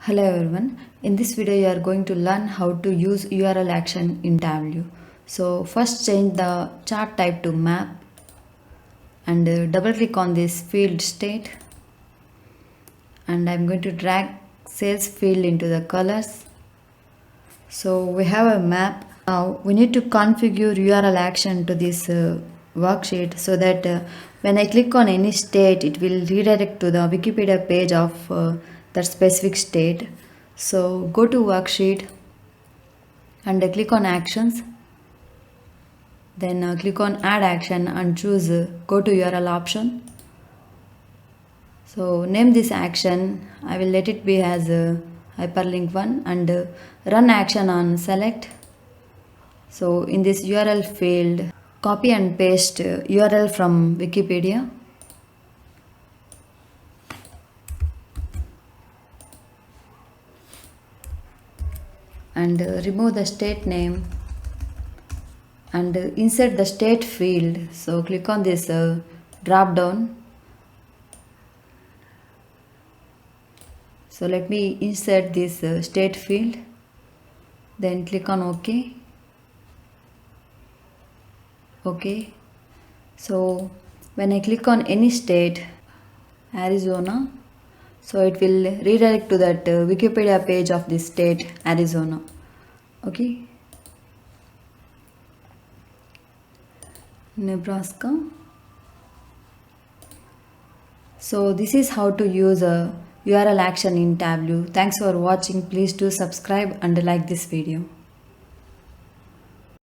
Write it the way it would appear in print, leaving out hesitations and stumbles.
Hello everyone. In this video you are going to learn how to use URL action in Tableau. So first change the chart type to map and double click on this field state, and I'm going to drag sales field into the colors. So we have a map. Now we need to configure URL action to this worksheet so that when I click on any state it will redirect to the Wikipedia page of that specific state. So go to worksheet and click on actions, then click on add action and choose go to URL option. So name this action, I will let it be as hyperlink 1, and run action on select. So in this URL field, copy and paste URL from Wikipedia. And remove the state name and insert the state field. So click on this drop down. So let me insert this state field, then click on OK. OK. So when I click on any state, Arizona, so it will redirect to that Wikipedia page of this state Arizona. Okay. Nebraska. So this is how to use a URL action in Tableau. Thanks for watching. Please do subscribe and like this video.